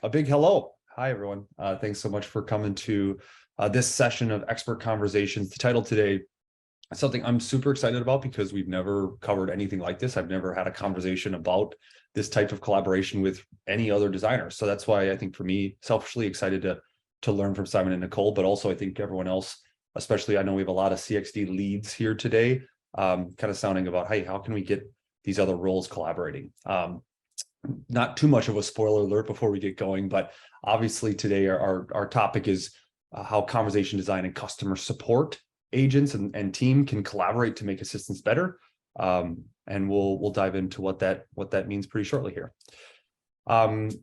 a big hello. Hi, everyone. Thanks so much for coming to this session of Expert Conversations. The title today is something I'm super excited about because we've never covered anything like this. I've never had a conversation about this type of collaboration with any other designer. So that's why I think for me, selfishly excited to learn from Simon and Nicole, but also I think everyone else, especially I know we have a lot of CXD leads here today, kind of sounding about, hey, how can we get these other roles collaborating? Not too much of a spoiler alert before we get going, but obviously today our topic is how conversation design and customer support agents and team can collaborate to make assistance better. And we'll dive into what that means pretty shortly here.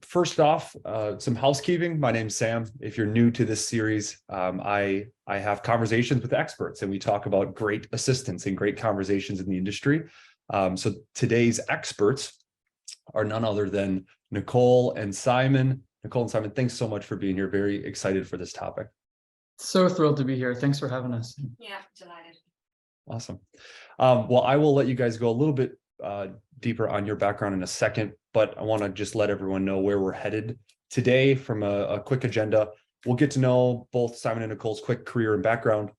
First off, some housekeeping. My name's Sam. If you're new to this series, I have conversations with experts and we talk about great assistance and great conversations in the industry. So today's experts are none other than Nicole and Simon. Nicole and Simon, thanks so much for being here. Very excited for this topic. So thrilled to be here. Thanks for having us. Yeah, delighted. Awesome. Well, I will let you guys go a little bit deeper on your background in a second, but I want to just let everyone know where we're headed today from a quick agenda. We'll get to know both Simon and Nicole's quick career and background,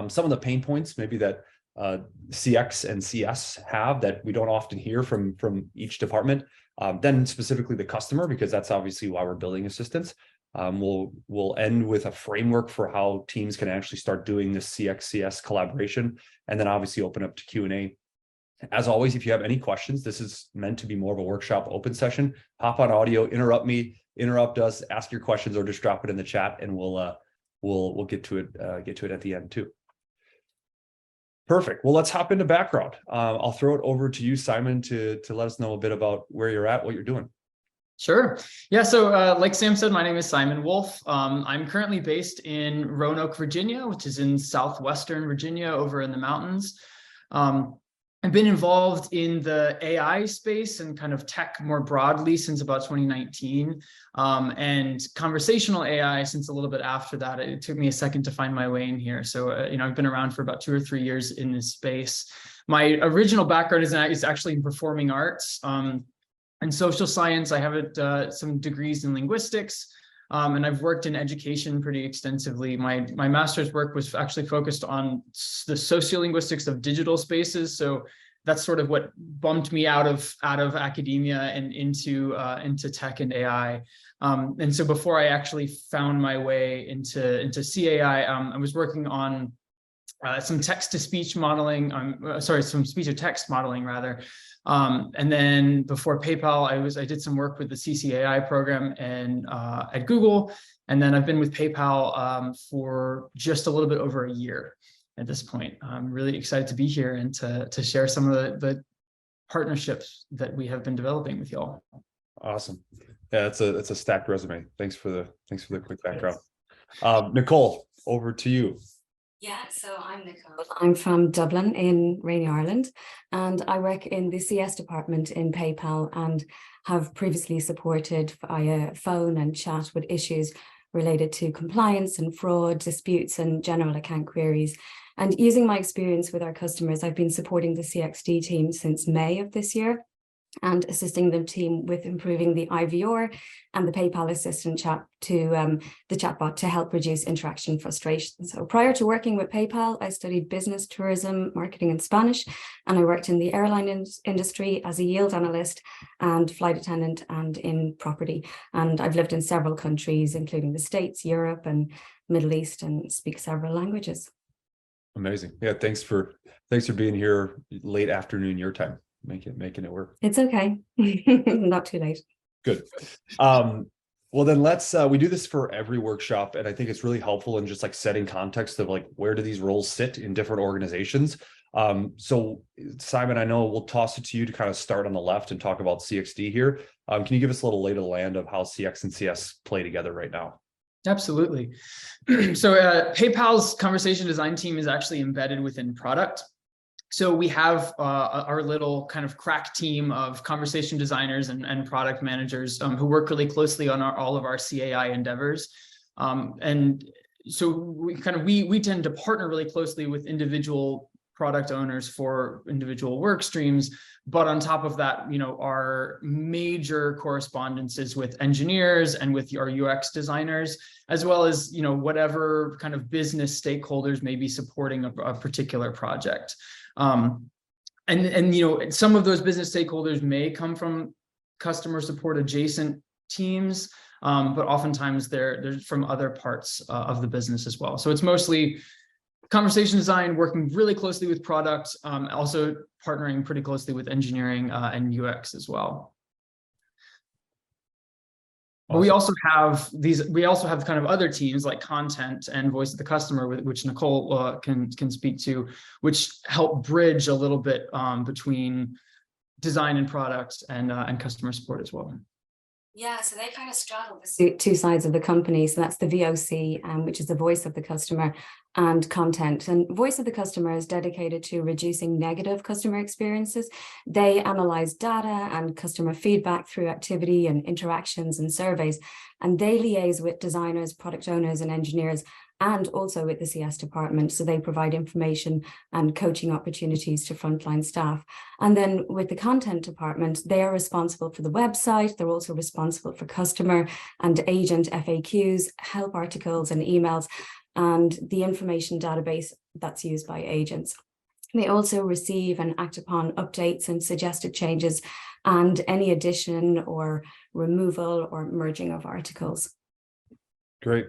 some of the pain points maybe that CX and CS have that we don't often hear from each department. Then specifically the customer, because that's obviously why we're building assistance. We'll end with a framework for how teams can actually start doing this CX CS collaboration, and then obviously open up to Q&A. As always, if you have any questions, this is meant to be more of a workshop open session. Hop on audio, interrupt me, interrupt us, ask your questions, or just drop it in the chat, and we'll get to it at the end too. Perfect. Well, let's hop into background. I'll throw it over to you, Simon, to let us know a bit about where you're at, what you're doing. Sure. Yeah. So like Sam said, my name is Simon Wolf. I'm currently based in Roanoke, Virginia, which is in southwestern Virginia over in the mountains. I've been involved in the AI space and kind of tech more broadly since about 2019, and conversational AI since a little bit after that. It took me a second to find my way in here. So, I've been around for about 2 or 3 years in this space. My original background is actually in performing arts and social science. I have some degrees in linguistics. And I've worked in education pretty extensively. My master's work was actually focused on the sociolinguistics of digital spaces. So that's sort of what bumped me out of academia and into tech and AI. And so before I actually found my way into CAI, I was working on some text-to-speech modeling. Some speech-to-text modeling rather. And then before PayPal, I did some work with the CCAI program and at Google. And then I've been with PayPal for just a little bit over a year at this point. I'm really excited to be here and to share some of the partnerships that we have been developing with y'all. Awesome. Yeah, it's a stacked resume. Thanks for the quick background. Nicole, over to you. Yeah, so I'm Nicole. I'm from Dublin in rainy Ireland, and I work in the CS department in PayPal and have previously supported via phone and chat with issues related to compliance and fraud, disputes and general account queries. And using my experience with our customers, I've been supporting the CXD team since May of this year and assisting the team with improving the IVR and the PayPal assistant chat to the chatbot to help reduce interaction frustration. So prior to working with PayPal, I studied business, tourism, marketing and Spanish, and I worked in the airline industry as a yield analyst and flight attendant and in property. And I've lived in several countries, including the States, Europe and Middle East, and speak several languages. Amazing. Yeah, thanks for being here late afternoon your time. Making it work. It's okay. Not too late. Good. Well, then we do this for every workshop, and I think it's really helpful in just like setting context of like, where do these roles sit in different organizations? So Simon, I know we'll toss it to you to kind of start on the left and talk about CXD here. Can you give us a little lay of the land of how CX and CS play together right now? Absolutely. So PayPal's conversation design team is actually embedded within product. So we have our little kind of crack team of conversation designers and product managers who work really closely on all of our CAI endeavors. And so we tend to partner really closely with individual product owners for individual work streams. But on top of that, our major correspondences with engineers and with our UX designers, as well as, whatever kind of business stakeholders may be supporting a particular project. And some of those business stakeholders may come from customer support adjacent teams, but oftentimes they're from other parts of the business as well. So it's mostly conversation design, working really closely with product, also partnering pretty closely with engineering and UX as well. But we also have kind of other teams like content and voice of the customer, which Nicole can speak to, which help bridge a little bit between design and product and customer support as well. Yeah, so they kind of straddle the two sides of the company. So that's the VOC, which is the voice of the customer, and content. And voice of the customer is dedicated to reducing negative customer experiences. They analyze data and customer feedback through activity and interactions and surveys. And they liaise with designers, product owners, and engineers, and also with the CS department. So they provide information and coaching opportunities to frontline staff. And then with the content department, they are responsible for the website. They're also responsible for customer and agent FAQs, help articles and emails, and the information database that's used by agents. They also receive and act upon updates and suggested changes and any addition or removal or merging of articles. Great.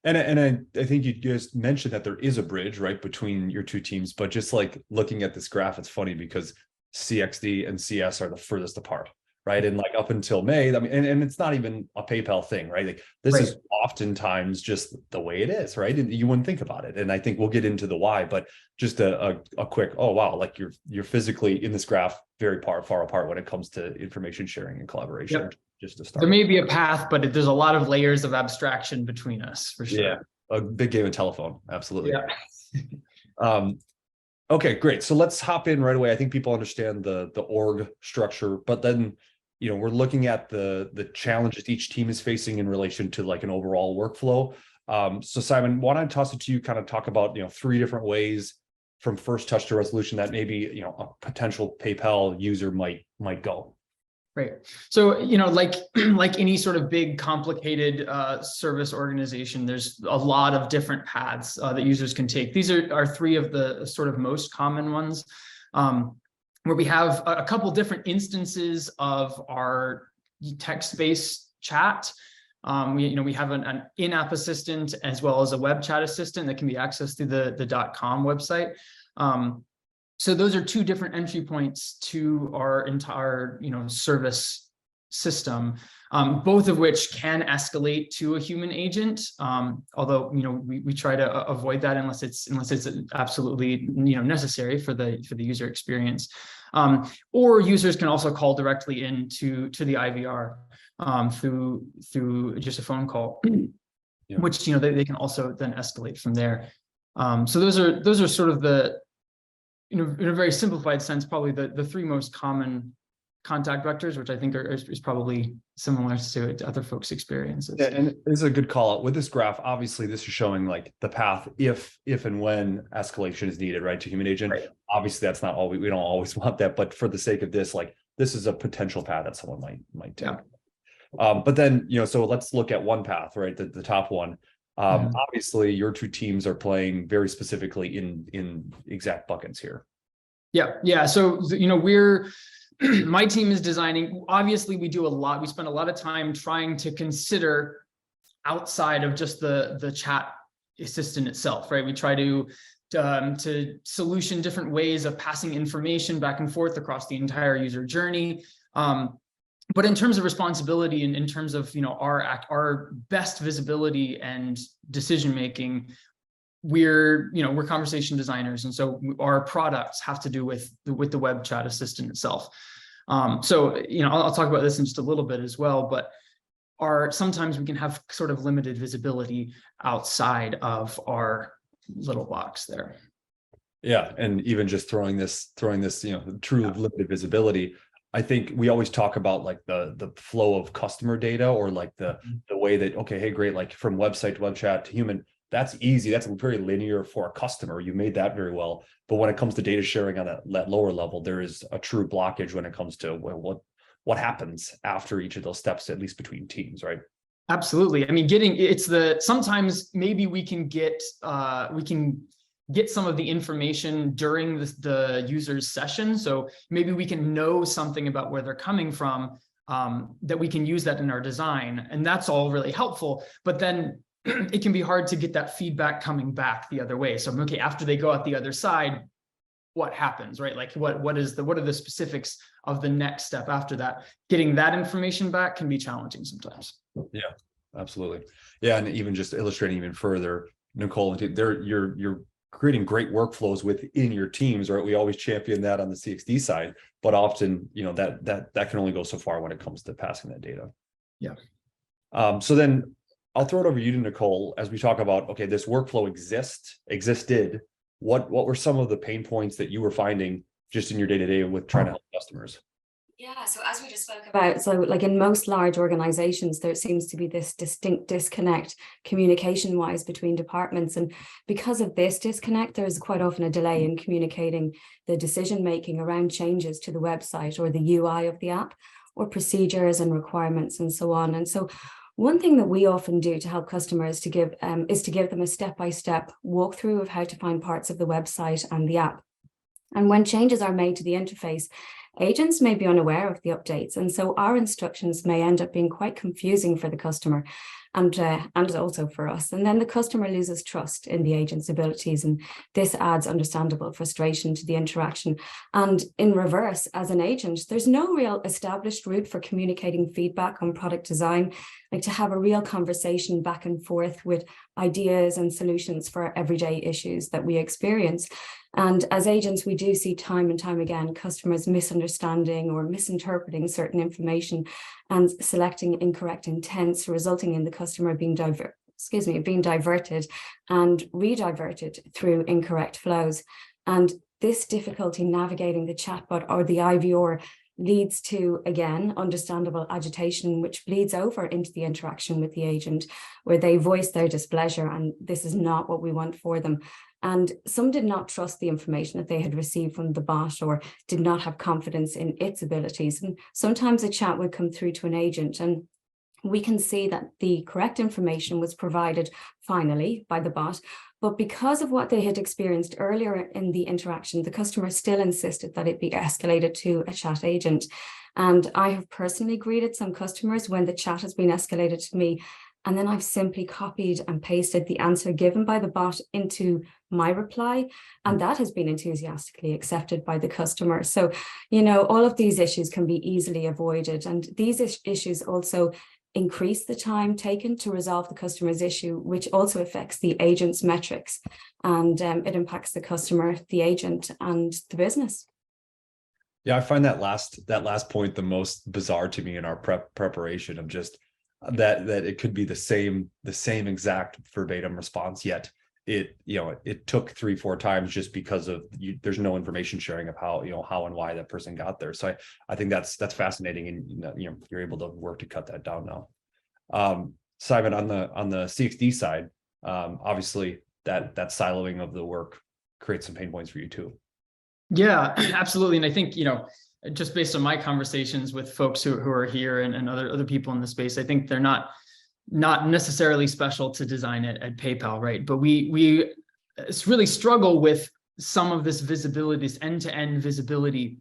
And I think you just mentioned that there is a bridge, right, between your two teams, but just like looking at this graph, it's funny because CXD and CS are the furthest apart, right? And like up until May, I mean, and it's not even a PayPal thing, right? Like this is oftentimes just the way it is, right? And you wouldn't think about it. And I think we'll get into the why, but just a quick, oh wow, like you're physically in this graph very far apart when it comes to information sharing and collaboration. Yep. Just to start. There may be a path, but there's a lot of layers of abstraction between us, for sure. Yeah, a big game of telephone, absolutely. Yeah. Okay, great. So let's hop in right away. I think people understand the org structure, but then we're looking at the challenges each team is facing in relation to like an overall workflow. So Simon, why don't I toss it to you? Kind of talk about 3 different ways from first touch to resolution that maybe a potential PayPal user might go. Right. So, like any sort of big, complicated service organization, there's a lot of different paths that users can take. These are 3 of the sort of most common ones, where we have a couple different instances of our text-based chat. We have an in-app assistant as well as a web chat assistant that can be accessed through the .com website. So those are 2 different entry points to our entire, service system, both of which can escalate to a human agent. Although, we try to avoid that unless it's absolutely, necessary for the user experience. Or users can also call directly into the IVR through just a phone call, which, they can also then escalate from there. So those are sort of the, in a very simplified sense, probably the 3 most common contact vectors, which I think is probably similar to other folks' experiences. Yeah, and it's a good call out with this graph. Obviously, this is showing like the path if and when escalation is needed, right, to human agent. Right. Obviously, that's not all we don't always want that, but for the sake of this, like this is a potential path that someone might take. Yeah. But then so let's look at one path, right, the top one. Obviously, your 2 teams are playing very specifically in exact buckets here. Yeah. So my team is designing. Obviously, we spend a lot of time trying to consider outside of just the chat assistant itself, right? We try to solution different ways of passing information back and forth across the entire user journey. But in terms of responsibility and in terms of our best visibility and decision making, we're conversation designers, and so our products have to do with the web chat assistant itself. So I'll talk about this in just a little bit as well, but sometimes we can have sort of limited visibility outside of our little box there. Yeah, and even just throwing this true limited visibility. I think we always talk about like the flow of customer data, or like the way that, okay, hey, great, like from website to web chat to human, that's easy. That's very linear for a customer. You made that very well. But when it comes to data sharing on that lower level, there is a true blockage when it comes to what happens after each of those steps, at least between teams, right? Absolutely. I mean, sometimes maybe we can get some of the information during the user's session. So maybe we can know something about where they're coming from, that we can use that in our design. And that's all really helpful. But then it can be hard to get that feedback coming back the other way. So, okay, after they go out the other side, what happens, right? Like what are the specifics of the next step after that? Getting that information back can be challenging sometimes. Yeah, absolutely. Yeah, and even just illustrating even further, Nicole, you're creating great workflows within your teams, right? We always champion that on the CXD side, but often, that can only go so far when it comes to passing that data. Yeah. So then I'll throw it over to you, Nicole, as we talk about, okay, this workflow existed. What were some of the pain points that you were finding just in your day-to-day with trying to help customers? Yeah, so as we just spoke about, so like in most large organizations, there seems to be this distinct disconnect communication-wise between departments. And because of this disconnect, there's quite often a delay in communicating the decision-making around changes to the website or the UI of the app, or procedures and requirements and so on. And so one thing that we often do to help customers is to give them a step-by-step walkthrough of how to find parts of the website and the app. And when changes are made to the interface, agents may be unaware of the updates. And so our instructions may end up being quite confusing for the customer and also for us. And then the customer loses trust in the agent's abilities. And this adds understandable frustration to the interaction. And in reverse, as an agent, there's no real established route for communicating feedback on product design, like to have a real conversation back and forth with ideas and solutions for everyday issues that we experience. And as agents, we do see time and time again customers misunderstanding or misinterpreting certain information and selecting incorrect intents, resulting in the customer being diverted and rediverted through incorrect flows. And this difficulty navigating the chatbot or the IVR leads to, again, understandable agitation, which bleeds over into the interaction with the agent, where they voice their displeasure, and this is not what we want for them. And some did not trust the information that they had received from the bot or did not have confidence in its abilities. And sometimes a chat would come through to an agent, and we can see that the correct information was provided finally by the bot. But because of what they had experienced earlier in the interaction, the customer still insisted that it be escalated to a chat agent. And I have personally greeted some customers when the chat has been escalated to me, and then I've simply copied and pasted the answer given by the bot into my reply, and that has been enthusiastically accepted by the customer. So, all of these issues can be easily avoided. And these issues also increase the time taken to resolve the customer's issue, which also affects the agent's metrics, and it impacts the customer, the agent, and the business. Yeah, I find that last point the most bizarre to me in our preparation of just that it could be the same exact verbatim response, yet it took 3-4 times just because of there's no information sharing of how and why that person got there. So I think that's fascinating, and you're able to work to cut that down now. Simon, on the CXD side, obviously that siloing of the work creates some pain points for you too. Yeah, absolutely. And I think, just based on my conversations with folks who are here and other people in the space, I think they're not necessarily special to design at PayPal, right? But we really struggle with some of this visibility, this end-to-end visibility,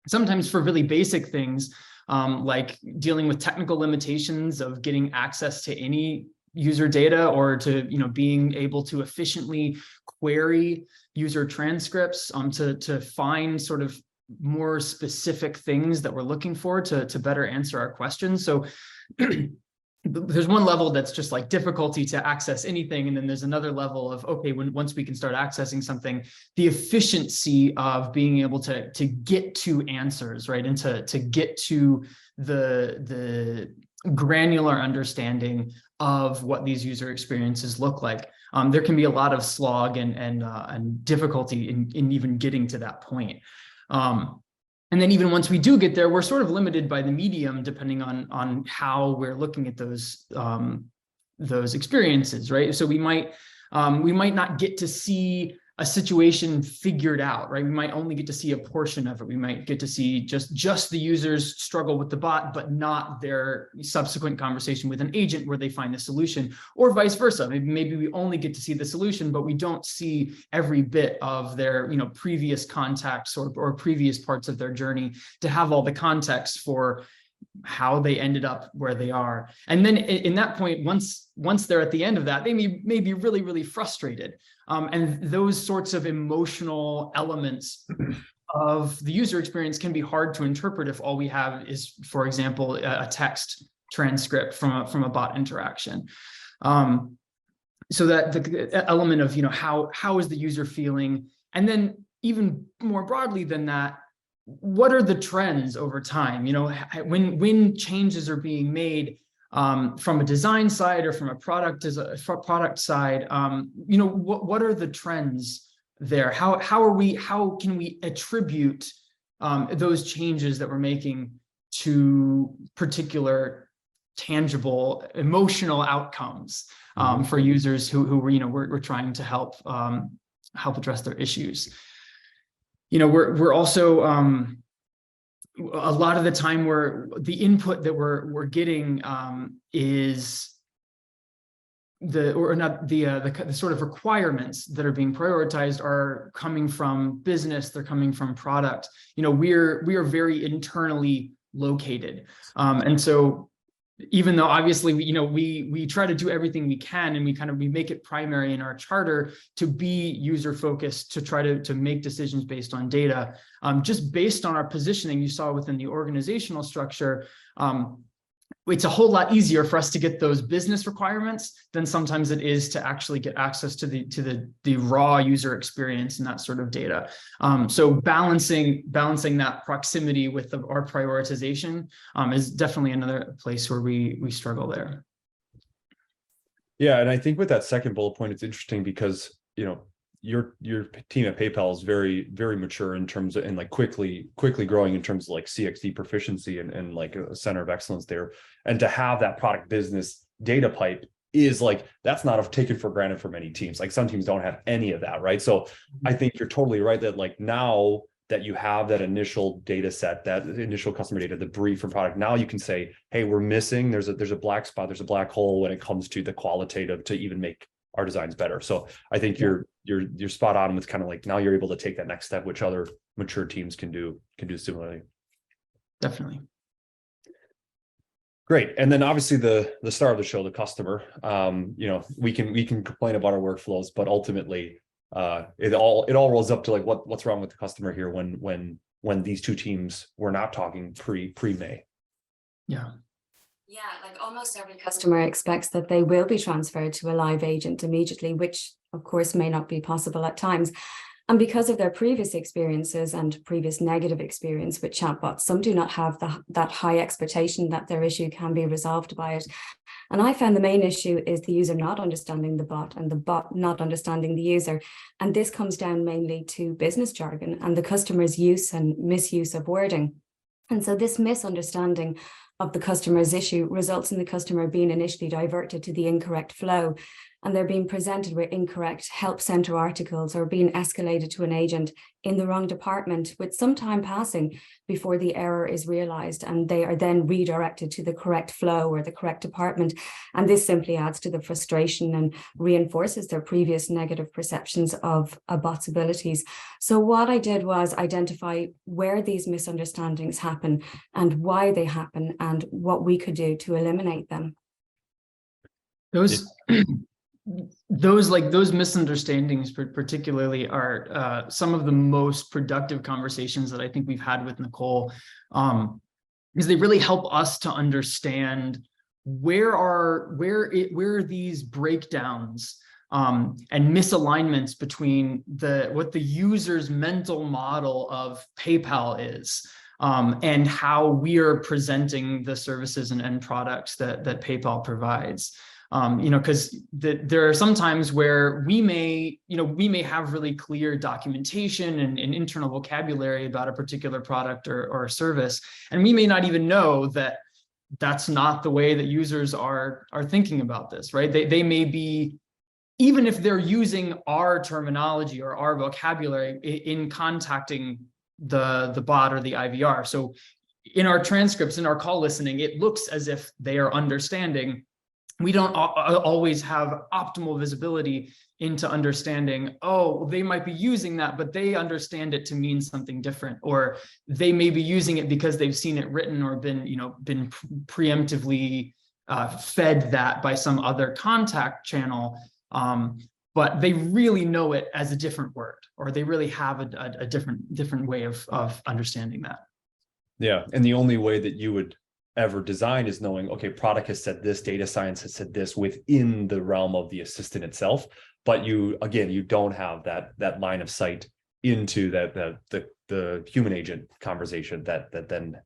sometimes for really basic things, like dealing with technical limitations of getting access to any user data, or to being able to efficiently query user transcripts to find sort of more specific things that we're looking for to better answer our questions. So there's one level that's just like difficulty to access anything, and then there's another level of, okay, once we can start accessing something, the efficiency of being able to get to answers, right, and to get to the granular understanding of what these user experiences look like. There can be a lot of slog and difficulty in even getting to that point. And then even once we do get there, we're sort of limited by the medium, depending on how we're looking at those experiences, right? So we might We might not get to see a situation figured out, right? We might only get to see a portion of it. We might get to see just the user's struggle with the bot, but not their subsequent conversation with an agent where they find the solution, or vice versa. Maybe we only get to see the solution, but we don't see every bit of their, previous contacts or previous parts of their journey to have all the context for how they ended up where they are. And then in that point, once they're at the end of that, they may be really, really frustrated. And those sorts of emotional elements of the user experience can be hard to interpret if all we have is, for example, a text transcript from a bot interaction. So that the element of, how is the user feeling? And then even more broadly than that, what are the trends over time? When changes are being made from a design side or from a product side, what are the trends there? How can we attribute those changes that we're making to particular tangible emotional outcomes for users who we're trying to help address their issues? We're also a lot of the time the input that we're getting is the sort of requirements that are being prioritized are coming from business, they're coming from product. We are very internally located, and so even though obviously we try to do everything we can, and we make it primary in our charter to be user focused, to try to make decisions based on data, just based on our positioning. You saw within the organizational structure, it's a whole lot easier for us to get those business requirements than sometimes it is to actually get access to the raw user experience and that sort of data. So balancing that proximity with our prioritization is definitely another place where we struggle there. Yeah, and I think with that second bullet point, it's interesting because your team at PayPal is very, very mature in terms of, and like quickly growing in terms of like CXD proficiency and like a center of excellence there. And to have that product business data pipe is like, that's not taken for granted for many teams. Like some teams don't have any of that, right? So I think you're totally right that like now that you have that initial data set, that initial customer data, the brief for product, now you can say, hey, we're missing, there's a black spot, there's a black hole when it comes to the qualitative to even make our designs better. So I think you're spot on with kind of like, now you're able to take that next step, which other mature teams can do similarly. Definitely. Great. And then obviously the star of the show, the customer, we can complain about our workflows, but ultimately it all rolls up to like what's wrong with the customer here when these two teams were not talking pre-May. Yeah, like almost every customer expects that they will be transferred to a live agent immediately, which of course may not be possible at times. And because of their previous experiences and previous negative experience with chatbots, some do not have that high expectation that their issue can be resolved by it. And I found the main issue is the user not understanding the bot and the bot not understanding the user. And this comes down mainly to business jargon and the customer's use and misuse of wording. And so this misunderstanding of the customer's issue results in the customer being initially diverted to the incorrect flow, and they're being presented with incorrect help center articles or being escalated to an agent in the wrong department, with some time passing before the error is realized, and they are then redirected to the correct flow or the correct department. And this simply adds to the frustration and reinforces their previous negative perceptions of a bot's abilities. So what I did was identify where these misunderstandings happen and why they happen and what we could do to eliminate them. Those misunderstandings particularly are some of the most productive conversations that I think we've had with Nicole, because they really help us to understand where are these breakdowns and misalignments between what the user's mental model of PayPal is and how we are presenting the services and products that PayPal provides. Because there are some times where we may have really clear documentation and internal vocabulary about a particular product or service, and we may not even know that that's not the way that users are thinking about this, right? They may be even if they're using our terminology or our vocabulary in contacting the bot or the IVR. So in our transcripts, in our call listening, it looks as if they are understanding. We don't always have optimal visibility into understanding, oh, they might be using that, but they understand it to mean something different, or they may be using it because they've seen it written or been preemptively fed that by some other contact channel. But they really know it as a different word, or they really have a different way of understanding that. Yeah. And the only way that you would ever design is knowing, okay, product has said this, data science has said this within the realm of the assistant itself. But you don't have that line of sight into the human agent conversation that then,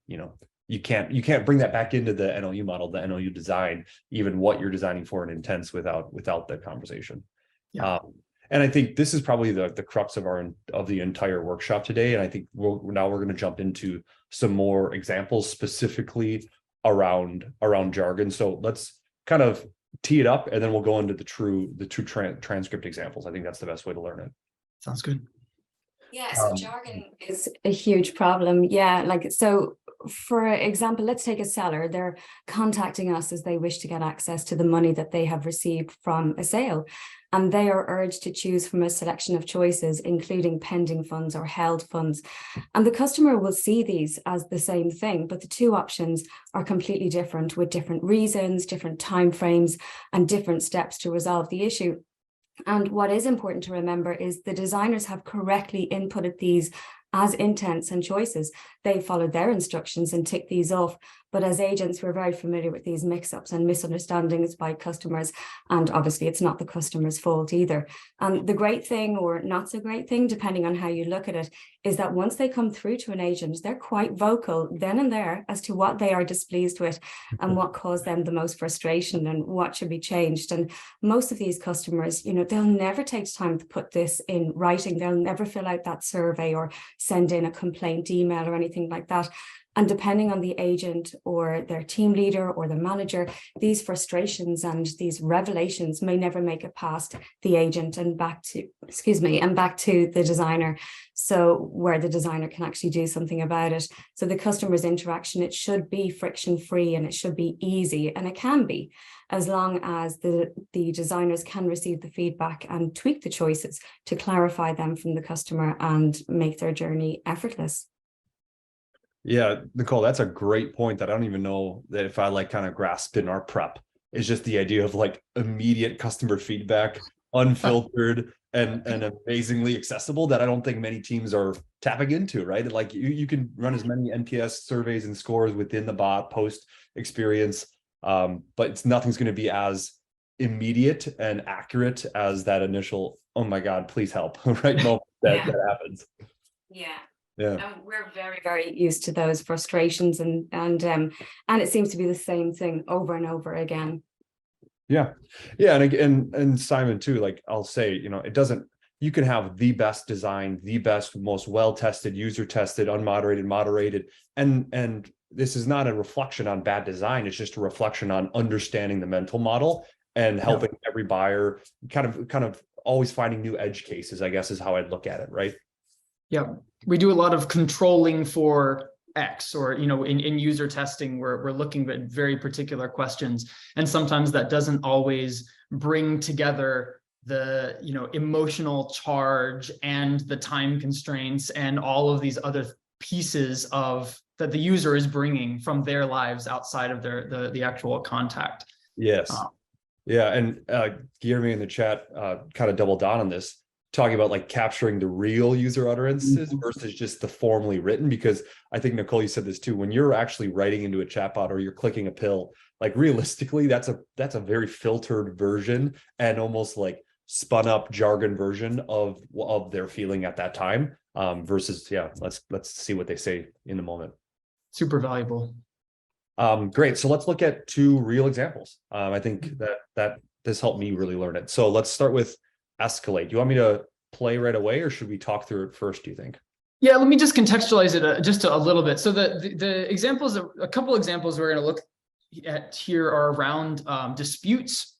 you can't bring that back into the NLU model, the NLU design, even what you're designing for in intents without the conversation. Yeah. And I think this is probably the crux of the entire workshop today. And I think we're going to jump into some more examples specifically around jargon. So let's kind of tee it up, and then we'll go into the true transcript examples. I think that's the best way to learn it. Sounds good. Yeah, so jargon is a huge problem. Yeah, like, so for example, let's take a seller. They're contacting us as they wish to get access to the money that they have received from a sale. And they are urged to choose from a selection of choices, including pending funds or held funds. And the customer will see these as the same thing, but the two options are completely different, with different reasons, different timeframes, and different steps to resolve the issue. And what is important to remember is the designers have correctly inputted these as intents and choices. They followed their instructions and ticked these off. But as agents, we're very familiar with these mix-ups and misunderstandings by customers. And obviously, it's not the customer's fault either. And the great thing, or not so great thing, depending on how you look at it, is that once they come through to an agent, they're quite vocal then and there as to what they are displeased with and what caused them the most frustration and what should be changed. And most of these customers, they'll never take time to put this in writing. They'll never fill out that survey or send in a complaint email or anything like that. And depending on the agent or their team leader or the manager, these frustrations and these revelations may never make it past the agent and back to the designer. So where the designer can actually do something about it. So the customer's interaction, it should be friction-free and it should be easy, and it can be, as long as the designers can receive the feedback and tweak the choices to clarify them from the customer and make their journey effortless. Yeah, Nicole, that's a great point that I don't even know that if I kind of grasped in our prep. It's just the idea of immediate customer feedback, unfiltered and amazingly accessible, that I don't think many teams are tapping into, right? Like you can run as many NPS surveys and scores within the bot post experience, but nothing's going to be as immediate and accurate as that initial, oh my God, please help, right? Moment that happens. Yeah. Yeah. We're very, very used to those frustrations, and it seems to be the same thing over and over again. Yeah. And Simon too, I'll say, it doesn't, you can have the best design, the best, most well-tested, user-tested, unmoderated, moderated, and this is not a reflection on bad design. It's just a reflection on understanding the mental model and helping every buyer kind of always finding new edge cases, I guess, is how I'd look at it, right? Yeah, we do a lot of controlling for X, or, in user testing, we're looking at very particular questions. And sometimes that doesn't always bring together the, emotional charge and the time constraints and all of these other pieces of that the user is bringing from their lives outside of the actual contact. Yes. Yeah. And Guillermo in the chat kind of doubled down on this, talking about capturing the real user utterances versus just the formally written, because I think, Nicole, you said this too, when you're actually writing into a chatbot or you're clicking a pill, realistically, that's a very filtered version and almost spun up jargon version of their feeling at that time, versus, let's see what they say in the moment. Super valuable. Great. So let's look at two real examples. I think that this helped me really learn it. So let's start with escalate. Do you want me to play right away, or should we talk through it first, do you think? Yeah, let me just contextualize it just a little bit. So the examples, a couple examples we're going to look at here are around disputes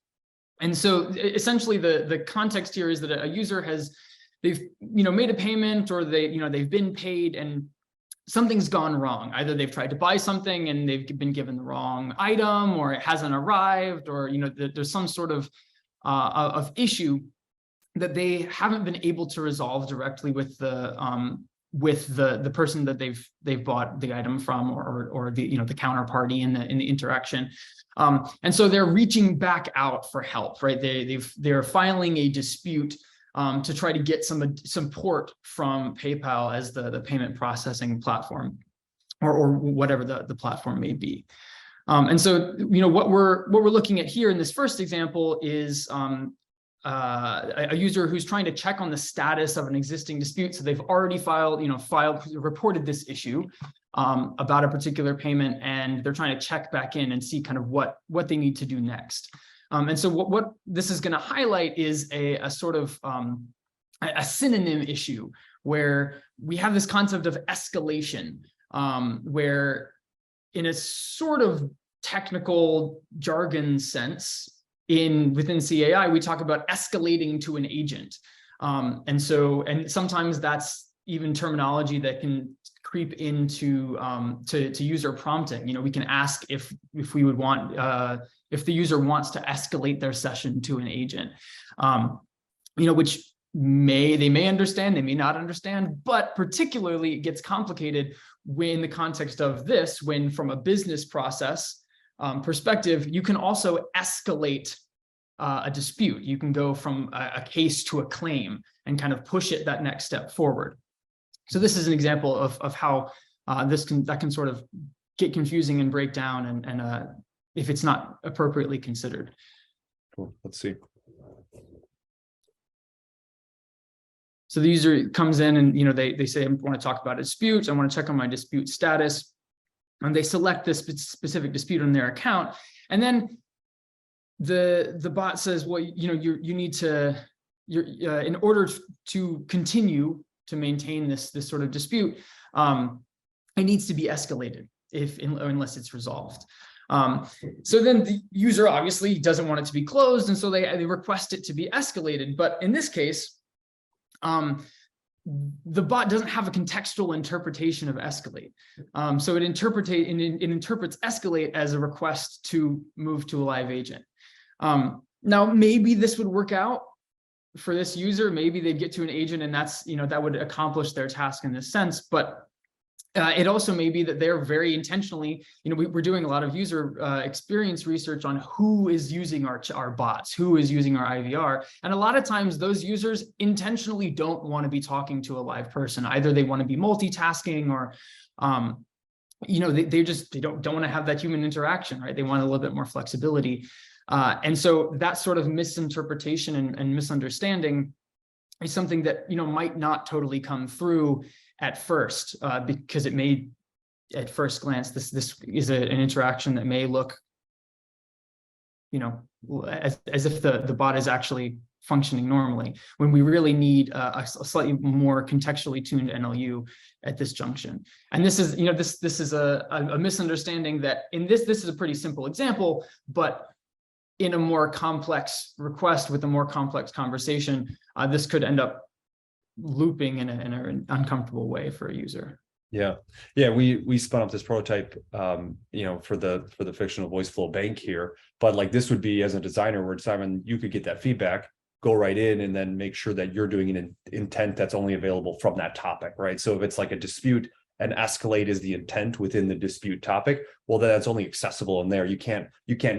And so essentially the context here is that a user they've made a payment, or they've been paid and something's gone wrong. Either they've tried to buy something and they've been given the wrong item, or it hasn't arrived, or there's some sort of issue that they haven't been able to resolve directly with the person that they've bought the item from, or the the counterparty in the interaction. And so they're reaching back out for help, right? They're filing a dispute to try to get some support from PayPal as the payment processing platform, or whatever the platform may be. And so what we're looking at here in this first example is a user who's trying to check on the status of an existing dispute. So they've already reported this issue about a particular payment, and they're trying to check back in and see kind of what they need to do next. And so what this is going to highlight is a sort of a synonym issue, where we have this concept of escalation, where in a sort of technical jargon sense, within CAI, we talk about escalating to an agent. And sometimes that's even terminology that can creep into to user prompting. We can ask if we would want if the user wants to escalate their session to an agent, which they may understand, they may not understand, but particularly it gets complicated in the context of this, when from a business process perspective, you can also escalate a dispute. You can go from a case to a claim and kind of push it that next step forward. So this is an example of how that can sort of get confusing and break down, and if it's not appropriately considered. Cool. Let's see. So the user comes in and they say, I want to talk about a dispute. I want to check on my dispute status, and they select this specific dispute on their account, and then the bot says, well, you need to, in order to continue to maintain this sort of dispute, it needs to be escalated unless it's resolved. So then the user obviously doesn't want it to be closed, and so they request it to be escalated. But in this case, the bot doesn't have a contextual interpretation of escalate. So it interprets escalate as a request to move to a live agent. Now, maybe this would work out for this user. Maybe they'd get to an agent, and that's, that would accomplish their task in this sense. But it also may be that they're very intentionally, we're doing a lot of user experience research on who is using our bots, who is using our IVR. And a lot of times those users intentionally don't want to be talking to a live person. Either they want to be multitasking, or, they don't want to have that human interaction, right? They want a little bit more flexibility. And so that sort of misinterpretation and misunderstanding is something that, might not totally come through at first, because it may, at first glance, this is an interaction that may look, as if the bot is actually functioning normally, when we really need a slightly more contextually tuned NLU at this junction. And this is, this is a misunderstanding that this is a pretty simple example, but in a more complex request with a more complex conversation, this could end up looping in an uncomfortable way for a user. Yeah. We spun up this prototype, for the fictional Voiceflow bank here. But like, this would be, as a designer, where Simon, you could get that feedback, go right in, and then make sure that you're doing an intent that's only available from that topic, right? So if it's like a dispute and escalate is the intent within the dispute topic, well, then that's only accessible in there. You can't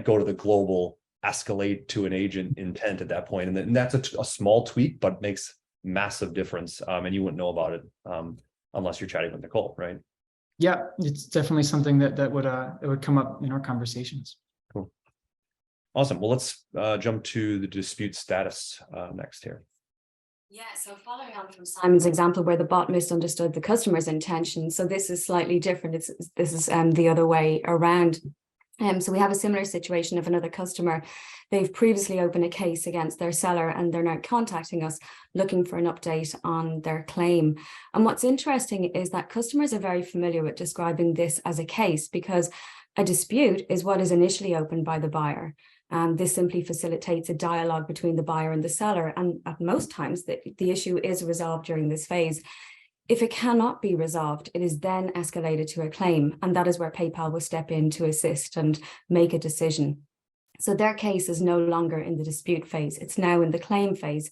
go to the global escalate to an agent intent at that point. And then that's a small tweak, but makes massive difference. And you wouldn't know about it unless you're chatting with Nicole, right? Yeah, it's definitely something that would come up in our conversations. Cool. Awesome. Well, let's jump to the dispute status next here. Yeah, so following on from Simon's example where the bot misunderstood the customer's intention, so this is slightly different. This is the other way around. So we have a similar situation of another customer. They've previously opened a case against their seller, and they're now contacting us looking for an update on their claim. And what's interesting is that customers are very familiar with describing this as a case, because a dispute is what is initially opened by the buyer. And this simply facilitates a dialogue between the buyer and the seller. And at most times, the issue is resolved during this phase. If it cannot be resolved, it is then escalated to a claim. And that is where PayPal will step in to assist and make a decision. So their case is no longer in the dispute phase. It's now in the claim phase.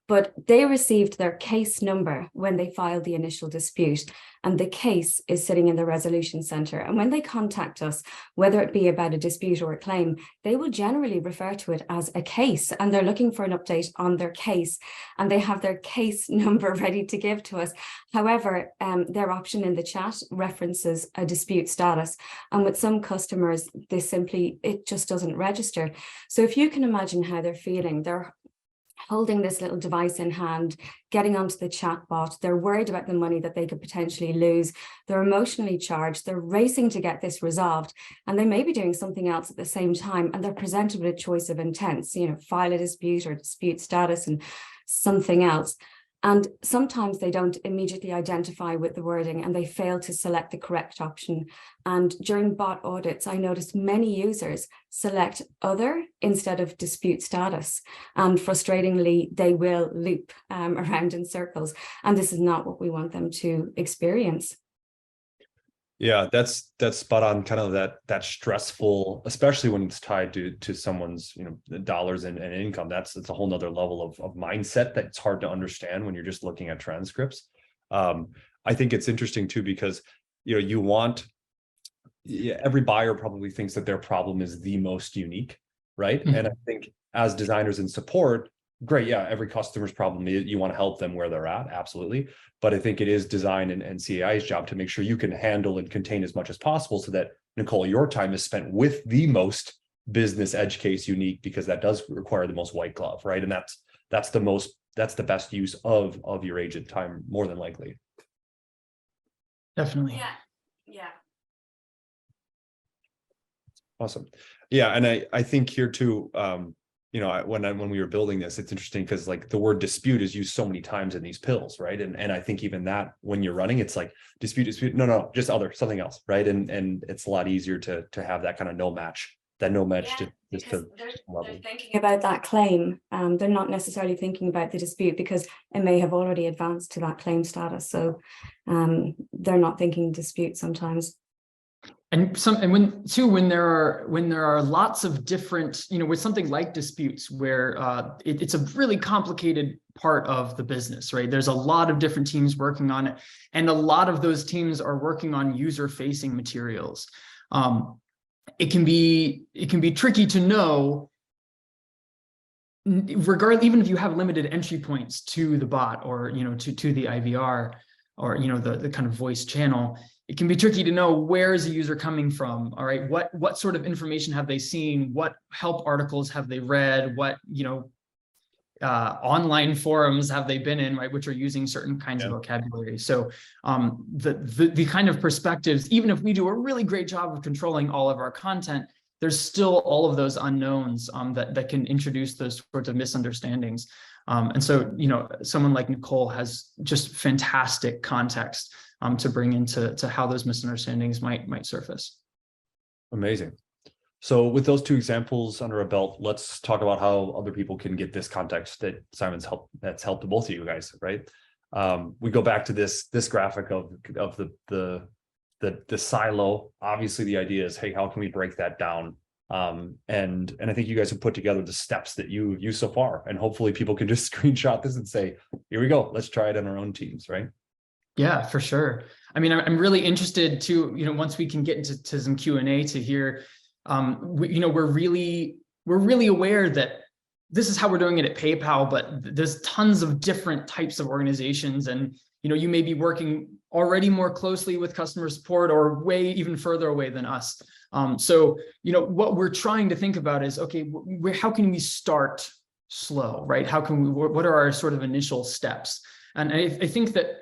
But they received their case number when they filed the initial dispute, and the case is sitting in the resolution center. And when they contact us, whether it be about a dispute or a claim, they will generally refer to it as a case, and they're looking for an update on their case, and they have their case number ready to give to us. However, their option in the chat references a dispute status, and with some customers, it just doesn't register. So if you can imagine how they're feeling, they're holding this little device in hand, getting onto the chat bot. They're worried about the money that they could potentially lose. They're emotionally charged. They're racing to get this resolved. And they may be doing something else at the same time. And they're presented with a choice of intents, file a dispute or dispute status and something else. And sometimes they don't immediately identify with the wording and they fail to select the correct option. And during bot audits, I noticed many users select other instead of dispute status. And frustratingly, they will loop around in circles. And this is not what we want them to experience. Yeah, that's spot on. Kind of that stressful, especially when it's tied to someone's dollars and income. It's a whole nother level of mindset that's hard to understand when you're just looking at transcripts. I think it's interesting too because every buyer probably thinks that their problem is the most unique, right? Mm-hmm. And I think as designers in support, great, yeah, every customer's problem, you want to help them where they're at, absolutely. But I think it is design and CAI's job to make sure you can handle and contain as much as possible so that, Nicole, your time is spent with the most business edge case unique, because that does require the most white glove, right? And that's the best use of your agent time, more than likely. Definitely. Yeah. Awesome. Yeah, and I think here too, when we were building this, it's interesting because like the word dispute is used so many times in these pills, right? And I think even that when you're running, it's like dispute, no, just something else, right? And it's a lot easier to have that kind of no match Yeah, just to they're thinking about that claim. They're not necessarily thinking about the dispute because it may have already advanced to that claim status. So they're not thinking dispute sometimes. And when there are lots of different, with something like disputes where it's a really complicated part of the business, right? There's a lot of different teams working on it, and a lot of those teams are working on user-facing materials. It can be tricky to know, regardless, even if you have limited entry points to the bot or to the IVR or the kind of voice channel. It can be tricky to know where is the user coming from. All right, what sort of information have they seen? What help articles have they read? What online forums have they been in, right, which are using certain kinds of vocabulary. So the kind of perspectives, even if we do a really great job of controlling all of our content, there's still all of those unknowns that can introduce those sorts of misunderstandings. And so someone like Nicole has just fantastic context to bring into how those misunderstandings might surface. Amazing. So with those two examples under a belt, let's talk about how other people can get this context that that's helped both of you guys, right? We go back to this graphic of the silo. Obviously, the idea is, hey, how can we break that down? And I think you guys have put together the steps that you use so far, and hopefully people can just screenshot this and say, here we go, let's try it on our own teams, right? Yeah, for sure. I mean, I'm really interested to, once we can get into some Q&A to hear, we're really aware that this is how we're doing it at PayPal, but there's tons of different types of organizations, and you may be working already more closely with customer support or way even further away than us. So what we're trying to think about is, okay, how can we start slow, right? What are our sort of initial steps? And I think that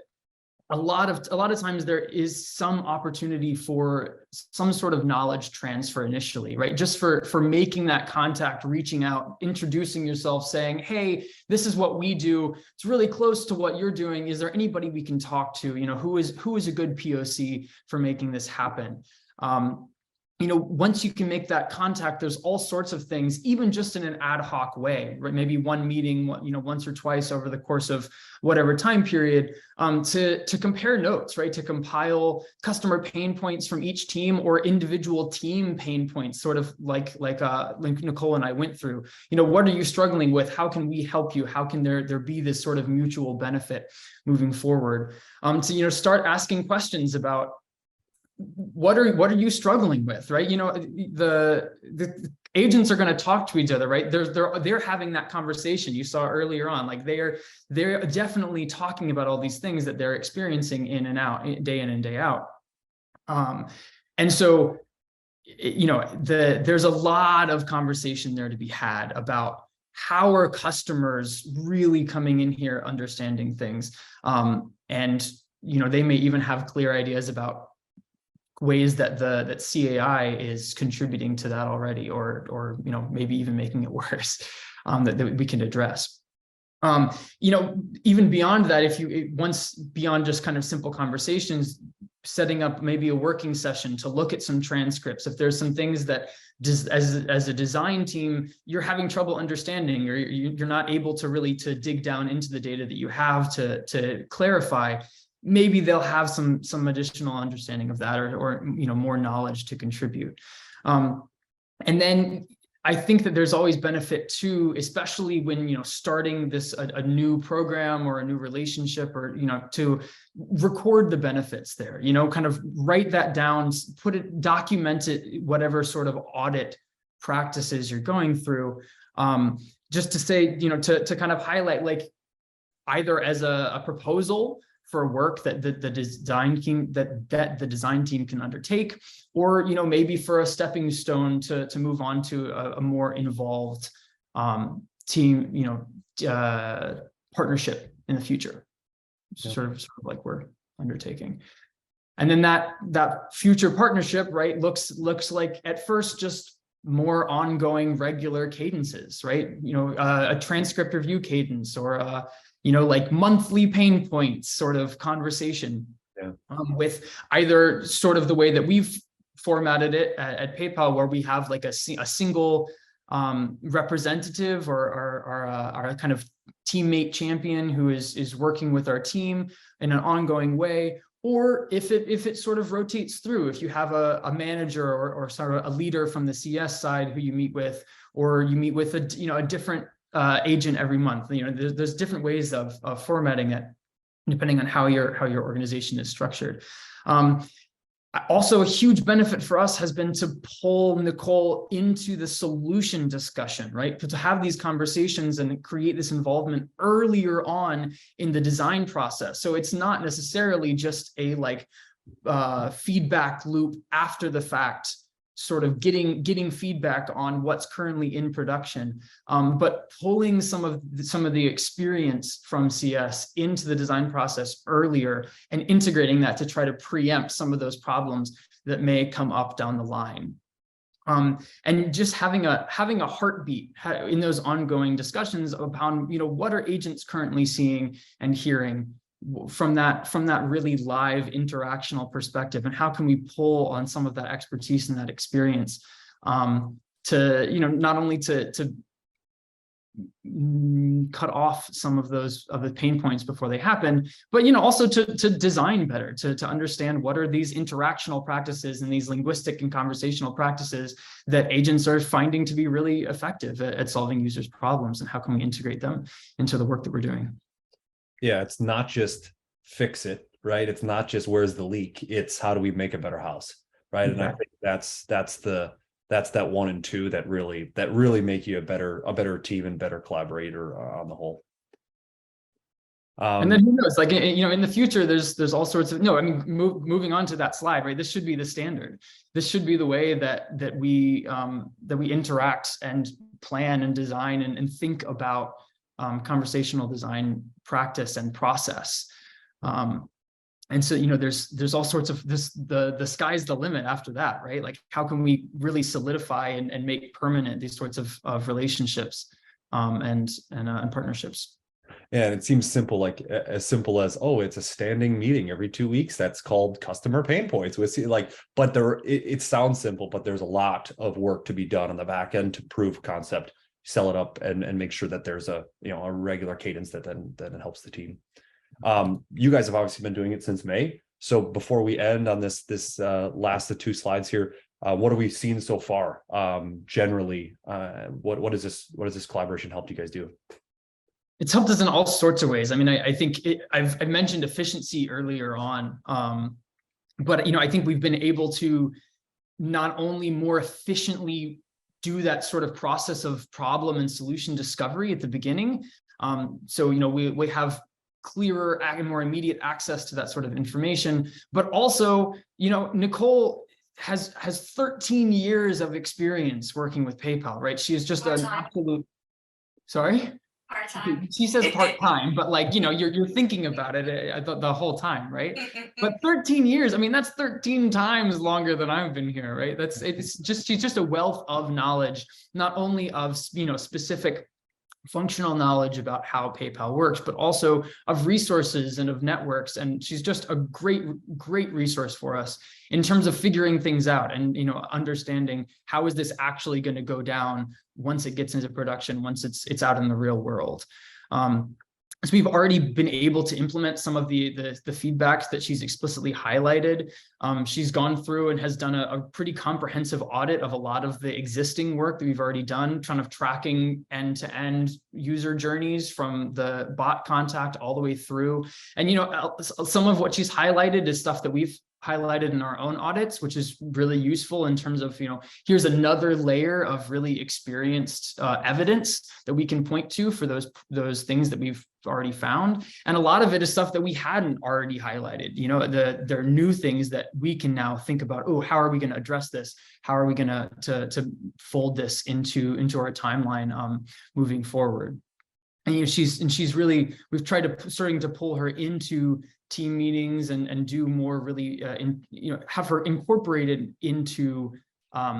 a lot of times there is some opportunity for some sort of knowledge transfer initially, right? Just for making that contact, reaching out, introducing yourself, saying, hey, this is what we do. It's really close to what you're doing. Is there anybody we can talk to? Who is a good POC for making this happen? once you can make that contact, there's all sorts of things, even just in an ad hoc way, right? Maybe one meeting, once or twice over the course of whatever time period, to compare notes, right? To compile customer pain points from each team or individual team pain points, sort of like Nicole and I went through. What are you struggling with? How can we help you? How can there be this sort of mutual benefit moving forward? To start asking questions about, what are you struggling with, right? The agents are going to talk to each other, right? They're having that conversation you saw earlier on. Like they're definitely talking about all these things that they're experiencing in and out, day in and day out. And so, there's a lot of conversation there to be had about how are customers really coming in here understanding things, and they may even have clear ideas about ways that that CAI is contributing to that already, or maybe even making it worse, that we can address. Even beyond that, once beyond just kind of simple conversations, setting up maybe a working session to look at some transcripts. If there's some things that as a design team, you're having trouble understanding, or you're not able to really dig down into the data that you have to clarify, maybe they'll have some additional understanding of that, or more knowledge to contribute. And then I think that there's always benefit too, especially when starting a new program or a new relationship, or to record the benefits there. Kind of write that down, document it, whatever sort of audit practices you're going through, just to say, to kind of highlight, like, either as a proposal for work that the design team that the design team can undertake, or maybe for a stepping stone to move on to a more involved team partnership in the future. Yeah. Sort of like we're undertaking. And then that future partnership, right, looks like at first just more ongoing regular cadences, right? A transcript review cadence, or like monthly pain points sort of conversation. Yeah. With either sort of the way that we've formatted it at PayPal, where we have like a single representative or a kind of teammate champion who is working with our team in an ongoing way, or if it sort of rotates through, if you have a manager or sort of a leader from the CS side who you meet with, or you meet with a different agent every month. There's different ways of formatting it depending on how your organization is structured. Also, a huge benefit for us has been to pull Nicole into the solution discussion, right? To have these conversations and create this involvement earlier on in the design process. So it's not necessarily just a feedback loop after the fact, sort of getting feedback on what's currently in production, but pulling some of the experience from CS into the design process earlier and integrating that to try to preempt some of those problems that may come up down the line. And just having a heartbeat in those ongoing discussions about what are agents currently seeing and hearing from that really live interactional perspective, and how can we pull on some of that expertise and that experience to not only to cut off some of the pain points before they happen, but also to design better, to understand what are these interactional practices and these linguistic and conversational practices that agents are finding to be really effective at solving users' problems, and how can we integrate them into the work that we're doing. Yeah, it's not just fix it, right? It's not just where's the leak. It's how do we make a better house, right? Exactly. And I think that's that 1 and 2 that really make you a better team and better collaborator on the whole. And then who knows? Like in the future, there's all sorts of moving on to that slide, right? This should be the standard. This should be the way that we interact and plan and design and think about conversational design practice and process. And so, there's all sorts of the sky's the limit after that, right? Like, how can we really solidify and make permanent these sorts of relationships and partnerships? And it seems simple, like as simple as, oh, it's a standing meeting every 2 weeks. That's called customer pain points. We see like, but it sounds simple, but there's a lot of work to be done on the back end to prove concept, sell it up, and make sure that there's a regular cadence that then helps the team. You guys have obviously been doing it since May. So before we end on this last of 2 slides here, what have we seen so far? Generally, what is this collaboration helped you guys do? It's helped us in all sorts of ways. I mean, I think I've mentioned efficiency earlier on, but I think we've been able to not only more efficiently do that sort of process of problem and solution discovery at the beginning. So we have clearer and more immediate access to that sort of information, but also Nicole has 13 years of experience working with PayPal, right? She is just an absolute. Sorry. Part-time. She says part-time, but like, you're thinking about it the whole time, right? But 13 years, I mean, that's 13 times longer than I've been here, right? She's just a wealth of knowledge, not only of, specific functional knowledge about how PayPal works, but also of resources and of networks. And she's just a great resource for us in terms of figuring things out and, understanding how is this actually going to go down once it gets into production, once it's out in the real world. So we've already been able to implement some of the feedbacks that she's explicitly highlighted. She's gone through and has done a pretty comprehensive audit of a lot of the existing work that we've already done, kind of tracking end-to-end user journeys from the bot contact all the way through. And some of what she's highlighted is stuff that we've highlighted in our own audits, which is really useful in terms of, here's another layer of really experienced evidence that we can point to for those things that we've already found. And a lot of it is stuff that we hadn't already highlighted. There are new things that we can now think about. Oh, how are we going to address this? How are we going to fold this into our timeline moving forward? And she's really, we've tried to starting to pull her into team meetings and do more really have her incorporated into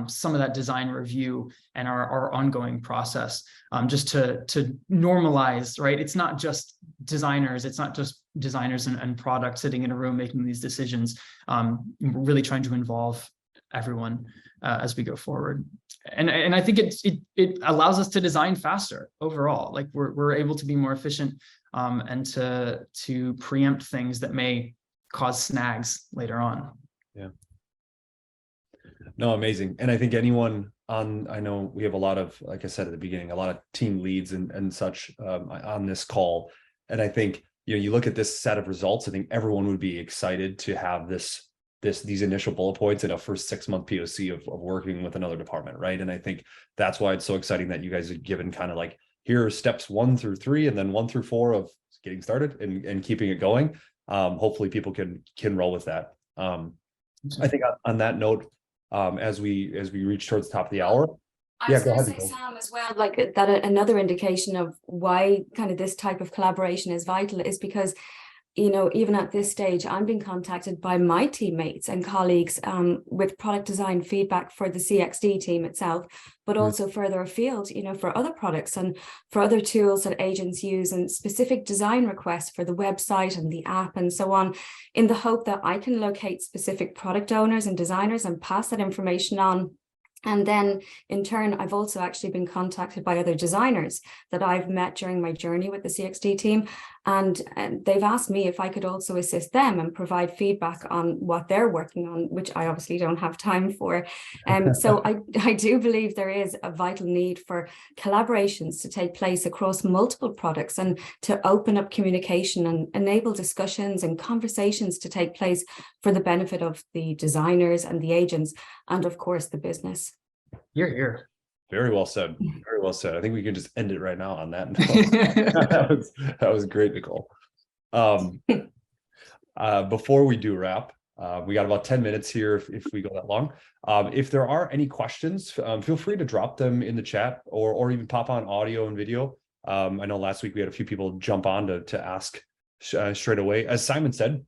some of that design review and our ongoing process, just to normalize, right? It's not just designers, and product sitting in a room making these decisions. We're really trying to involve everyone as we go forward. And I think it allows us to design faster overall. Like we're able to be more efficient and to preempt things that may cause snags later on. Yeah. No, amazing. And I think anyone I know we have a lot of, like I said at the beginning, a lot of team leads and such on this call. And I think, you look at this set of results, I think everyone would be excited to have these initial bullet points in a first 6-month POC of working with another department, right? And I think that's why it's so exciting that you guys have given kind of like, here are steps 1 through 3 and then 1 through 4 of getting started and keeping it going. Hopefully people can roll with that. I think on that note, as we reach towards the top of the hour. I was going to say, Sam, as well, like that another indication of why kind of this type of collaboration is vital is because, even at this stage, I'm being contacted by my teammates and colleagues with product design feedback for the CXD team itself, but also further afield, for other products and for other tools that agents use and specific design requests for the website and the app and so on, in the hope that I can locate specific product owners and designers and pass that information on. And then in turn, I've also actually been contacted by other designers that I've met during my journey with the CXD team. And they've asked me if I could also assist them and provide feedback on what they're working on, which I obviously don't have time for. So I do believe there is a vital need for collaborations to take place across multiple products and to open up communication and enable discussions and conversations to take place for the benefit of the designers and the agents and, of course, the business. You're here. Very well said. Very well said. I think we can just end it right now on that note. that was great, Nicole. Before we do wrap, we got about 10 minutes here if we go that long. If there are any questions, feel free to drop them in the chat or even pop on audio and video. I know last week we had a few people jump on to ask straight away. As Simon said,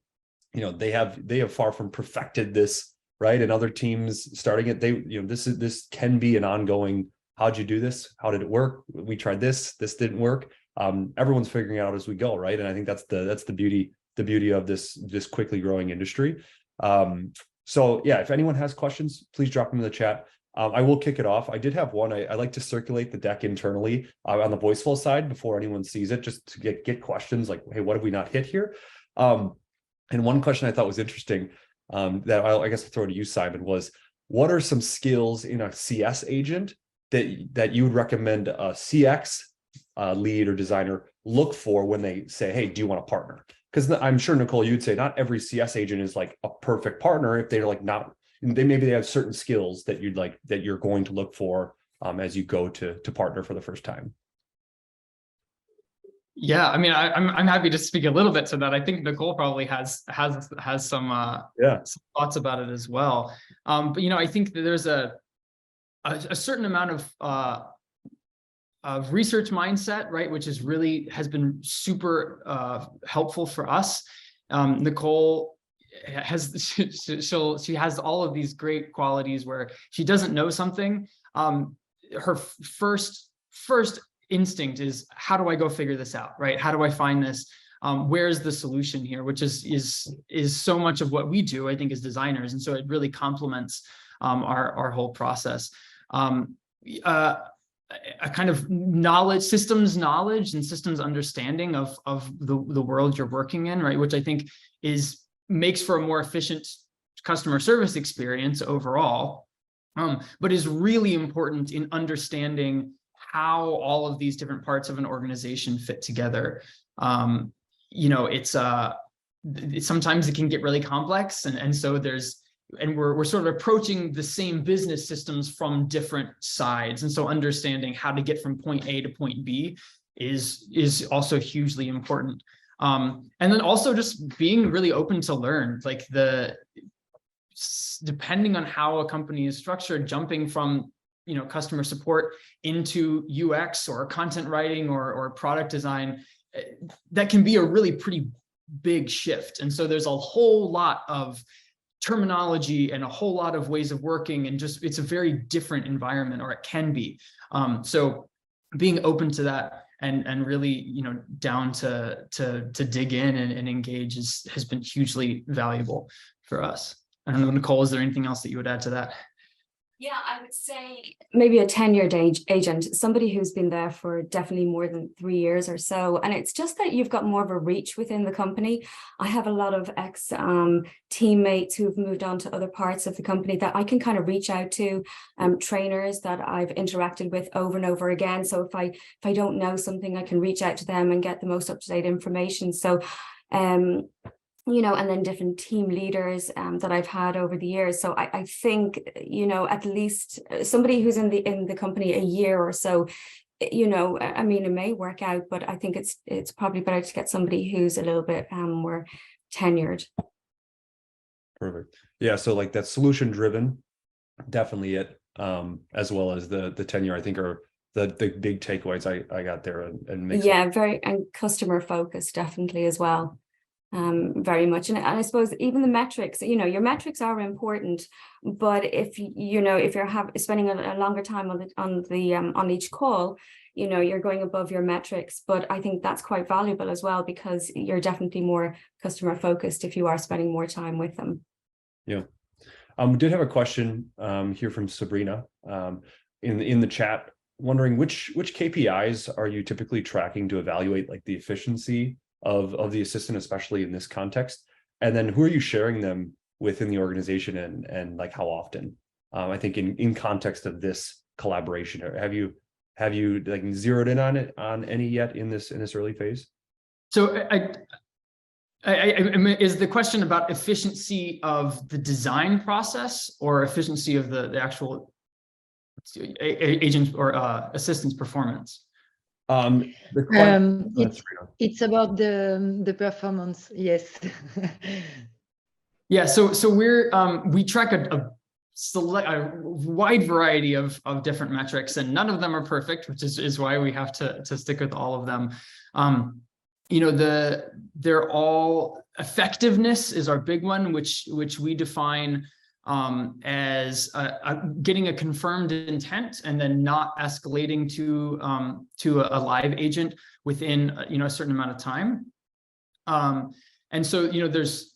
they have far from perfected this, right? And other teams starting it, this can be an ongoing, how'd you do this? How did it work? We tried this didn't work. everyone's figuring it out as we go, right? And I think that's the beauty of this quickly growing industry. So yeah, if anyone has questions, please drop them in the chat. I will kick it off. I did have one. I like to circulate the deck internally on the Voiceflow side before anyone sees it, just to get questions like, hey, what have we not hit here? And one question I thought was interesting, that I guess I'll throw to you, Simon, was what are some skills in a CS agent that you would recommend a CX lead or designer look for when they say, hey, do you want to partner? Because I'm sure, Nicole, you'd say not every CS agent is like a perfect partner if they're like not, maybe they have certain skills that you're going to look for as you go to partner for the first time. Yeah, I mean, I'm happy to speak a little bit to that. I think Nicole probably has some thoughts about it as well. But I think that there's a certain amount of research mindset, right, which has been super helpful for us. Nicole she has all of these great qualities where she doesn't know something. Her first instinct is, how do I go figure this out, right? How do I find this? Where's the solution here? Which is so much of what we do, I think, as designers, and so it really complements our whole process. A kind of systems knowledge and systems understanding of the world you're working in, right? Which I think makes for a more efficient customer service experience overall, but is really important in understanding how all of these different parts of an organization fit together. Sometimes it can get really complex, and so we're sort of approaching the same business systems from different sides. And so understanding how to get from point A to point B is also hugely important. And then also just being really open to learn, like depending on how a company is structured, jumping from customer support into UX or content writing or product design, that can be a really pretty big shift. And so there's a whole lot of terminology and a whole lot of ways of working, and just it's a very different environment, or it can be. So being open to that and really down to dig in and engage has been hugely valuable for us. I don't know, Nicole, is there anything else that you would add to that? Yeah, I would say maybe a tenured agent, somebody who's been there for definitely more than 3 years or so. And it's just that you've got more of a reach within the company. I have a lot of teammates who've moved on to other parts of the company that I can kind of reach out to, trainers that I've interacted with over and over again. So if I don't know something, I can reach out to them and get the most up-to-date information. So and then different team leaders that I've had over the years. So I think, at least somebody who's in the company a year or so, I mean, it may work out, but I think it's probably better to get somebody who's a little bit more tenured. Perfect. Yeah. So like that solution driven, definitely it, as well as the tenure, I think are the big takeaways I got there and customer focused definitely as well. Very much. And I suppose even the metrics, your metrics are important, but if you're spending a longer time on each call, you're going above your metrics. But I think that's quite valuable as well, because you're definitely more customer focused if you are spending more time with them. Yeah. We did have a question here from Sabrina in the chat, wondering which KPIs are you typically tracking to evaluate like the efficiency of the assistant, especially in this context, and then who are you sharing them within the organization and like how often? I think in context of this collaboration, have you like zeroed in on any yet in this early phase? So is the question about efficiency of the design process or efficiency of the actual agent or assistant's performance? It's about the performance. Yes. Yeah. So we track a wide variety of different metrics, and none of them are perfect, which is why we have to stick with all of them. They're all effectiveness is our big one, which we define as getting a confirmed intent and then not escalating to a live agent within a certain amount of time. And so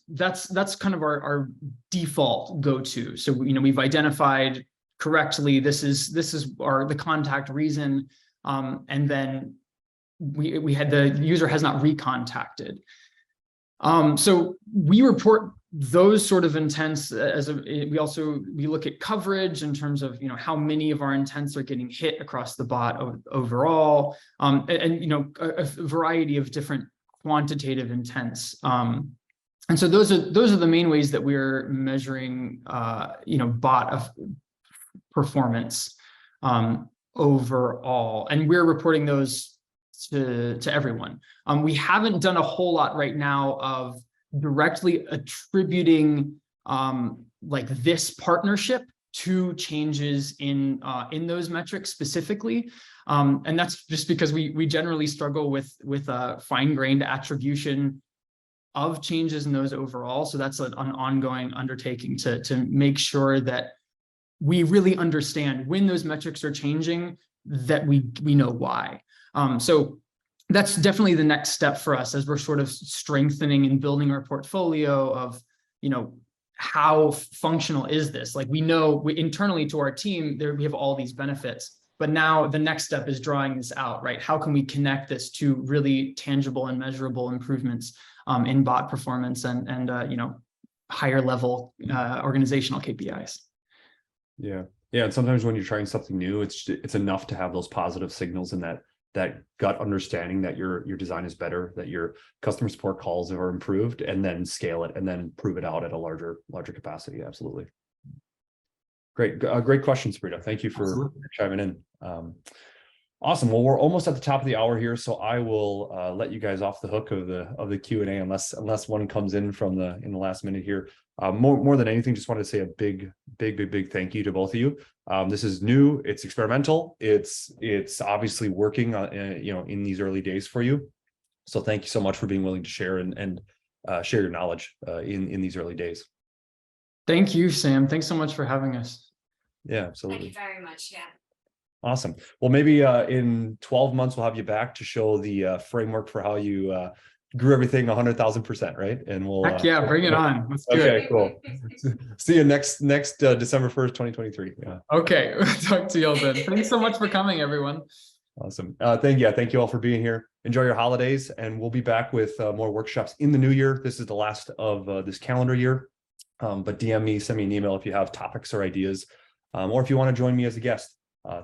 that's kind of our default go-to. So we've identified correctly this is the contact reason, and then we had the user has not recontacted. So we report those sort of intents we look at coverage in terms of how many of our intents are getting hit across the bot overall, and a variety of different quantitative intents. And so those are the main ways that we're measuring bot of performance overall, and we're reporting those to everyone. We haven't done a whole lot right now of directly attributing like this partnership to changes in those metrics specifically, and that's just because we generally struggle with fine-grained attribution of changes in those overall. So that's an ongoing undertaking to make sure that we really understand when those metrics are changing, that we know why. So that's definitely the next step for us as we're sort of strengthening and building our portfolio of, how functional is this? Like we know internally to our team, we have all these benefits, but now the next step is drawing this out, right? How can we connect this to really tangible and measurable improvements in bot performance and higher level organizational KPIs? Yeah. And sometimes when you're trying something new, it's enough to have those positive signals and that gut understanding that your design is better, that your customer support calls are improved, and then scale it and then prove it out at a larger capacity. Absolutely. Great. Great question, Sabrina. Thank you for chiming in. Awesome. Well, we're almost at the top of the hour here, so I will let you guys off the hook of the Q&A unless one comes in in the last minute here. More than anything, just wanted to say a big thank you to both of you. This is new, it's experimental, it's obviously working in these early days for you. So thank you so much for being willing to share and share your knowledge in these early days. Thank you, Sam. Thanks so much for having us. Yeah, absolutely. Thank you very much. Yeah. Awesome. Well, maybe in 12 months, we'll have you back to show the framework for how you grew everything 100,000%, right? And we'll Heck yeah, bring it on. Let's do it. Okay, cool. See you next December 1st, 2023. Yeah. Okay, talk to you all then. Thanks so much for coming, everyone. Awesome. Thank you all for being here. Enjoy your holidays, and we'll be back with more workshops in the new year. This is the last of this calendar year, but DM me, send me an email if you have topics or ideas, or if you want to join me as a guest.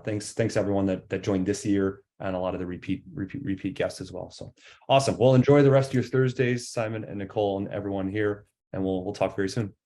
Thanks everyone that joined this year, and a lot of the repeat guests as well. So awesome. Well, enjoy the rest of your Thursdays, Simon and Nicole and everyone here, and we'll talk very soon.